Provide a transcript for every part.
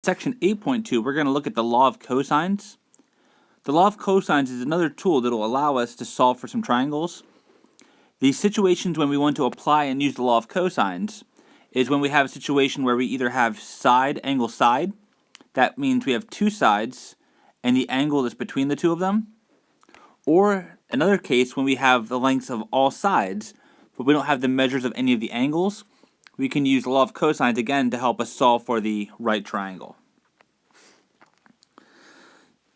Section 8.2, we're going to look at the law of cosines. The law of cosines is another tool that will allow us to solve for some triangles. The situations when we want to apply and use the law of cosines is when we have a situation where we either have side, angle, side. That means we have two sides and the angle is between the two of them. Or another case when we have the lengths of all sides, but we don't have the measures of any of the angles. We can use the law of cosines again to help us solve for the right triangle.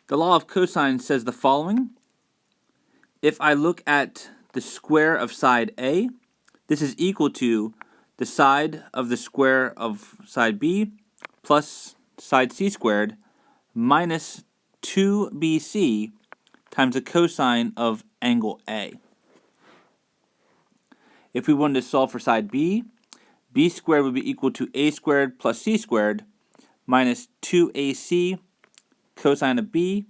The law of cosines says the following. If I look at the square of side A, this is equal to the side of the square of side B plus side C squared minus 2BC times the cosine of angle A. If we wanted to solve for side B, B squared would be equal to A squared plus C squared minus 2AC cosine of B.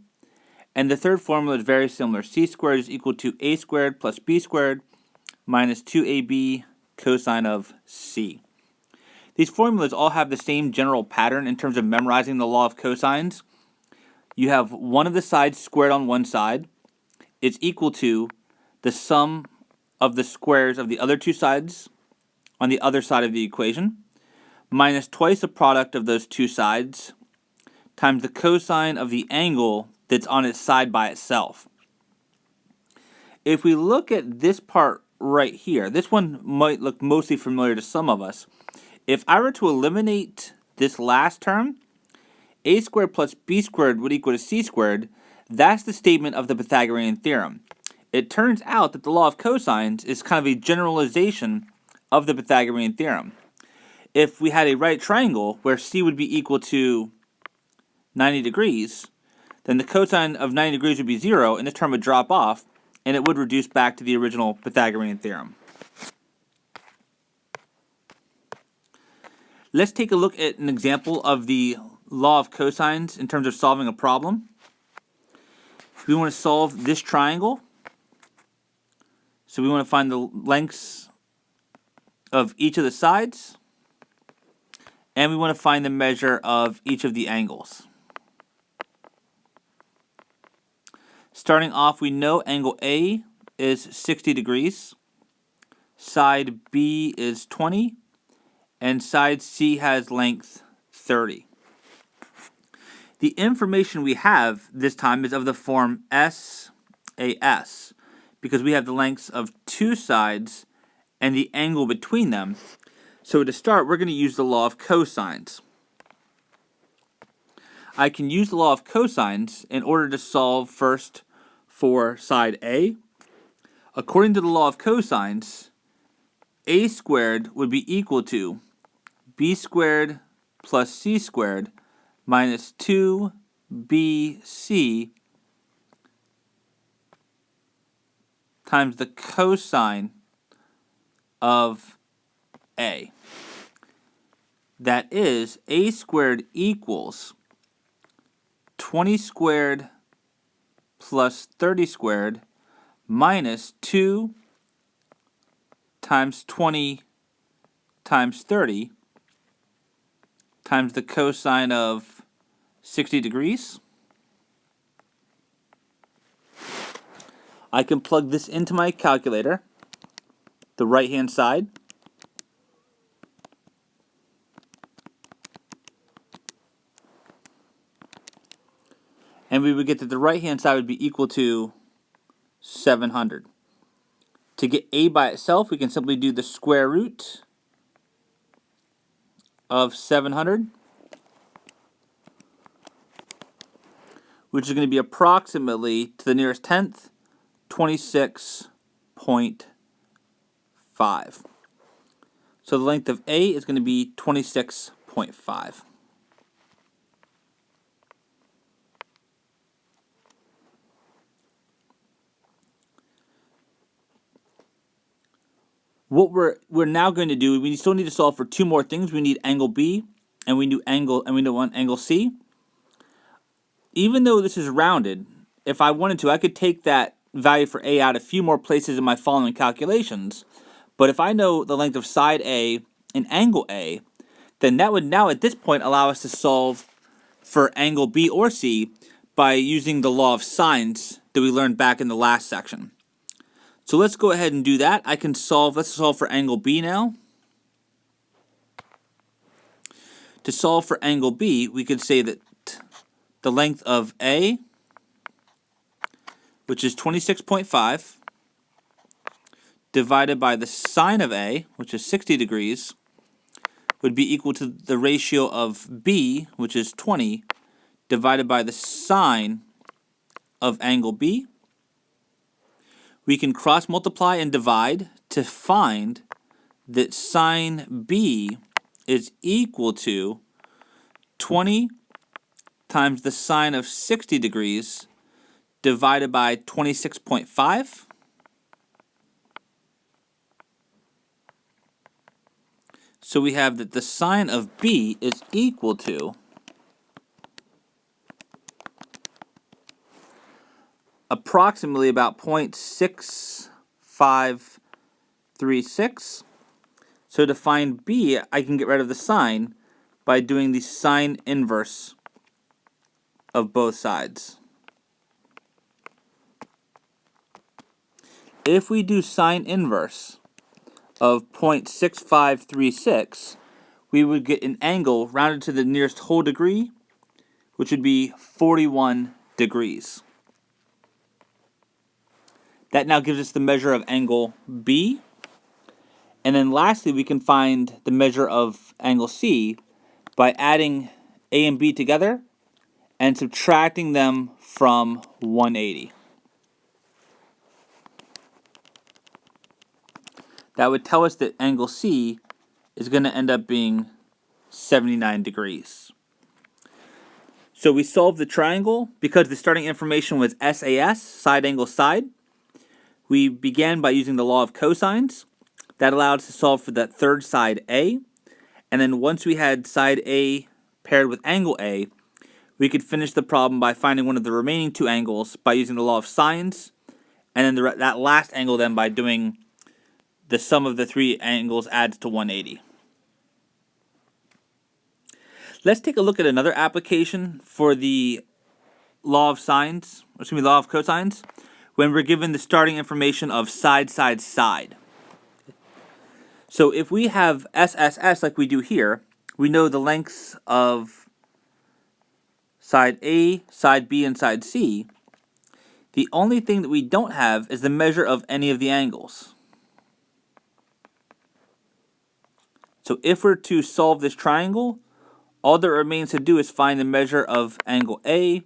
And the third formula is very similar. C squared is equal to A squared plus B squared minus 2AB cosine of C. These formulas all have the same general pattern in terms of memorizing the law of cosines. You have one of the sides squared on one side. It's equal to the sum of the squares of the other two sides on the other side of the equation, minus twice the product of those two sides, times the cosine of the angle that's on its side by itself. If we look at this part right here, this one might look mostly familiar to some of us. If I were to eliminate this last term, A squared plus B squared would equal to C squared. That's the statement of the Pythagorean theorem. It turns out that the law of cosines is kind of a generalization of the Pythagorean theorem. If we had a right triangle where C would be equal to 90 degrees, then the cosine of 90 degrees would be 0, and this term would drop off, and it would reduce back to the original Pythagorean theorem. Let's take a look at an example of the law of cosines in terms of solving a problem. We want to solve this triangle. So we want to find the lengths of each of the sides, and we want to find the measure of each of the angles. Starting off, we know angle A is 60 degrees, side B is 20, and side C has length 30. The information we have this time is of the form SAS, because we have the lengths of two sides and the angle between them. So to start, we're going to use the law of cosines. I can use the law of cosines in order to solve first for side A. According to the law of cosines, A squared would be equal to B squared plus C squared minus 2BC times the cosine of A. That is, A squared equals 20 squared plus 30 squared minus 2 times 20 times 30 times the cosine of 60 degrees. I can plug this into my calculator, the right-hand side. And we would get that the right-hand side would be equal to 700. To get A by itself, we can simply do the square root of 700, which is going to be approximately, to the nearest tenth, 26.5. So the length of A is going to be 26.5. What we're now going to do, we still need to solve for two more things. We need angle B, and we want angle C. Even though this is rounded, if I wanted to, I could take that value for A out a few more places in my following calculations. But if I know the length of side A and angle A, then that would now at this point allow us to solve for angle B or C by using the law of sines that we learned back in the last section. So let's go ahead and do that. Let's solve for angle B now. To solve for angle B, we could say that the length of A, which is 26.5, divided by the sine of A, which is 60 degrees, would be equal to the ratio of B, which is 20, divided by the sine of angle B. We can cross multiply and divide to find that sine B is equal to 20 times the sine of 60 degrees divided by 26.5. So we have that the sine of B is equal to approximately about 0.6536. So to find B, I can get rid of the sine by doing the sine inverse of both sides. If we do sine inverse of 0.6536, we would get an angle rounded to the nearest whole degree, which would be 41 degrees. That now gives us the measure of angle B. And then lastly, we can find the measure of angle C by adding A and B together and subtracting them from 180. That would tell us that angle C is going to end up being 79 degrees. So we solved the triangle because the starting information was SAS, side angle side. We began by using the law of cosines. That allowed us to solve for that third side A. And then once we had side A paired with angle A, we could finish the problem by finding one of the remaining two angles by using the law of sines. And then that last angle then by doing the sum of the three angles adds to 180. Let's take a look at another application for the law of cosines, when we're given the starting information of side, side, side. So if we have SSS like we do here, we know the lengths of side A, side B, and side C. The only thing that we don't have is the measure of any of the angles. So if we're to solve this triangle, all that remains to do is find the measure of angle A,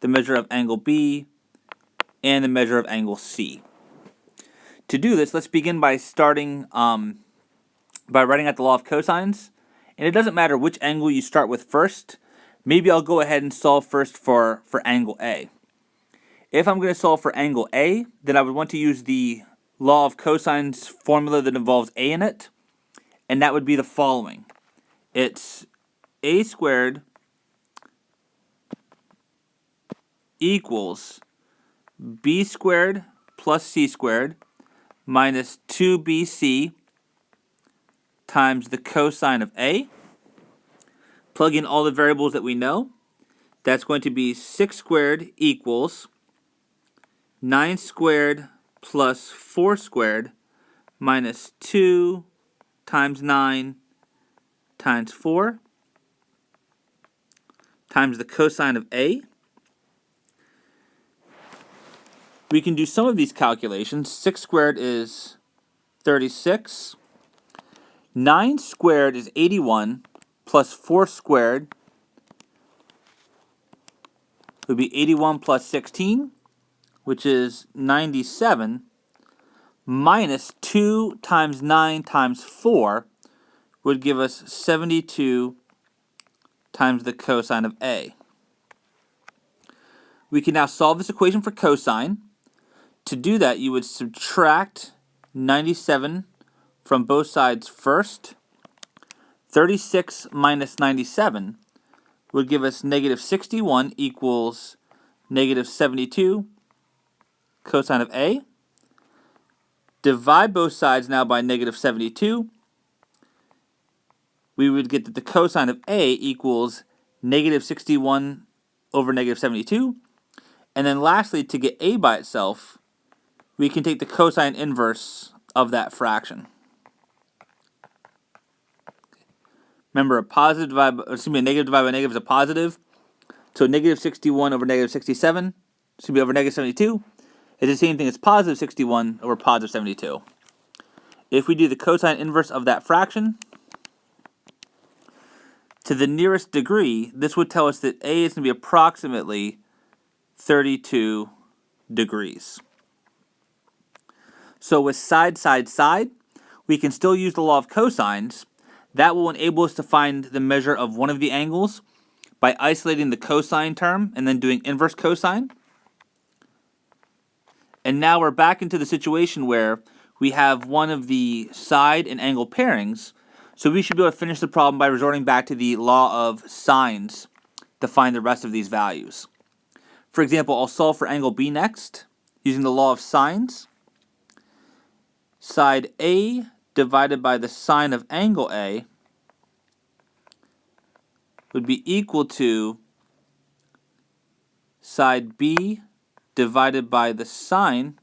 the measure of angle B, and the measure of angle C. To do this, let's begin by starting by writing out the law of cosines. And it doesn't matter which angle you start with first. Maybe I'll go ahead and solve first for angle A. If I'm going to solve for angle A, then I would want to use the law of cosines formula that involves A in it. And that would be the following. It's A squared equals B squared plus C squared minus 2BC times the cosine of A. Plug in all the variables that we know. That's going to be 6 squared equals 9 squared plus 4 squared minus 2 times 9 times 4 times the cosine of A. We can do some of these calculations. 6 squared is 36. 9 squared is 81 plus 4 squared would be 81 plus 16, which is 97, minus 2 times 9 times 4 would give us 72 times the cosine of A. We can now solve this equation for cosine. To do that, you would subtract 97 from both sides first. 36 minus 97 would give us negative 61 equals negative 72 cosine of A. Divide both sides now by negative 72. We would get that the cosine of A equals negative 61 over negative 72. And then lastly, to get a by itself, we can take the cosine inverse of that fraction. Remember, a negative divided by negative is a positive. So negative 61 over negative 67, it's going to be over negative 72, is the same thing as positive 61 over positive 72. If we do the cosine inverse of that fraction, to the nearest degree, this would tell us that a is going to be approximately 32 degrees. So with side, side, side, we can still use the law of cosines. That will enable us to find the measure of one of the angles by isolating the cosine term and then doing inverse cosine. And now we're back into the situation where we have one of the side and angle pairings, so we should be able to finish the problem by resorting back to the law of sines to find the rest of these values. For example, I'll solve for angle B next, using the law of sines. Side A divided by the sine of angle A would be equal to side B divided by the sine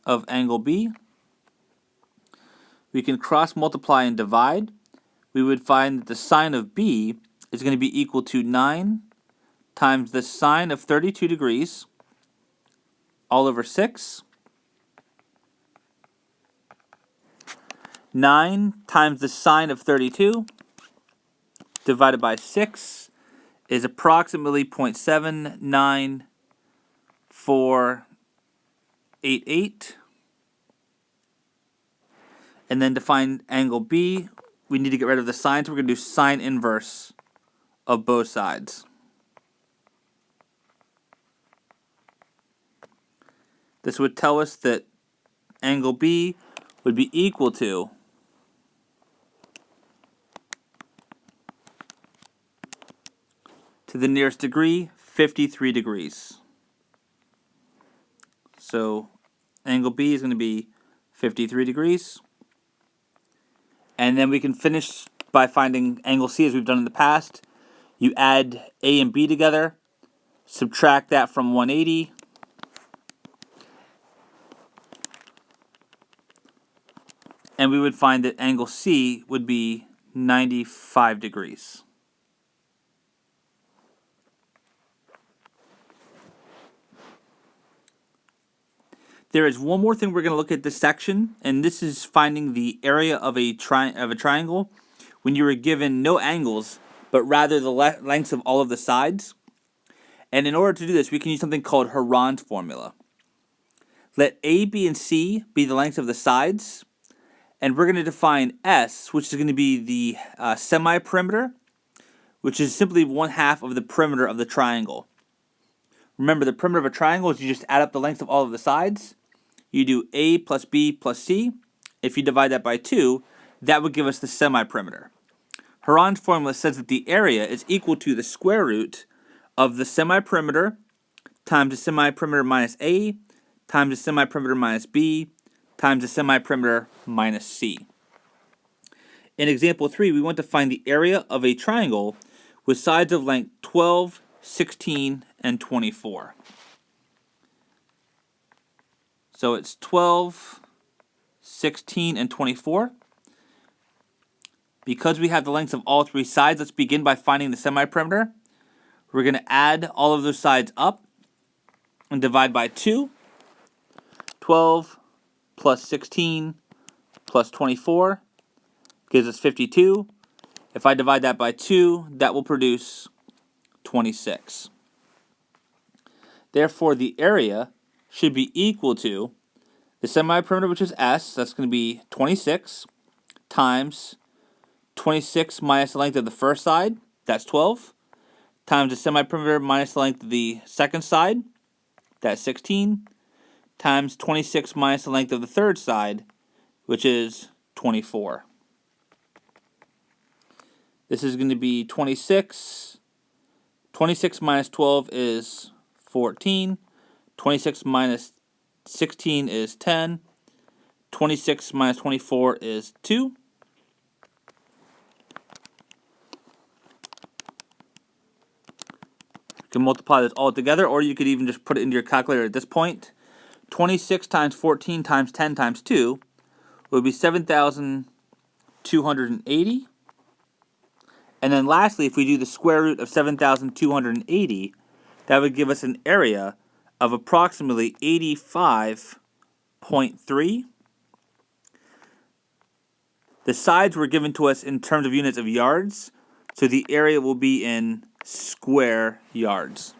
of angle B. We can cross multiply and divide. We would find that the sine of B is going to be equal to 9 times the sine of 32 degrees all over 6. 9 times the sine of 32 divided by 6 is approximately 0.79488. And then to find angle B, we need to get rid of the sine, so we're going to do sine inverse of both sides. This would tell us that angle B would be equal to the nearest degree, 53 degrees. So angle B is going to be 53 degrees. And then we can finish by finding angle C as we've done in the past. You add A and B together, subtract that from 180, and we would find that angle C would be 95 degrees. There is one more thing we're going to look at this section, and this is finding the area of a triangle when you were given no angles, but rather the lengths of all of the sides. And in order to do this, we can use something called Herranz Formula. Let A, B, and C be the lengths of the sides, and we're going to define S, which is going to be the semi-perimeter, which is simply 1/2 of the perimeter of the triangle. Remember, the perimeter of a triangle is you just add up the lengths of all of the sides. You do A plus B plus C. If you divide that by 2, that would give us the semi-perimeter. Herranz formula says that the area is equal to the square root of the semi-perimeter times the semi-perimeter minus A times the semi-perimeter minus B times the semi-perimeter minus C. In example 3, we want to find the area of a triangle with sides of length 12, 16, and 24. So it's 12, 16, and 24. Because we have the lengths of all three sides, let's begin by finding the semi-perimeter. We're going to add all of those sides up and divide by 2. 12 plus 16 plus 24 gives us 52. If I divide that by 2, that will produce 26. Therefore, the area should be equal to the semi-perimeter, which is S, that's going to be 26, times 26 minus the length of the first side, that's 12, times the semi-perimeter minus the length of the second side, that's 16, times 26 minus the length of the third side, which is 24. This is going to be 26. 26 minus 12 is 14. 26 minus 16 is 10. 26 minus 24 is 2. can multiply this all together, or you could even just put it into your calculator at this point. 26 times 14 times 10 times 2 would be 7,280. And then lastly, if we do the square root of 7,280, that would give us an area of approximately 85.3. The sides were given to us in terms of units of yards, so the area will be in square yards.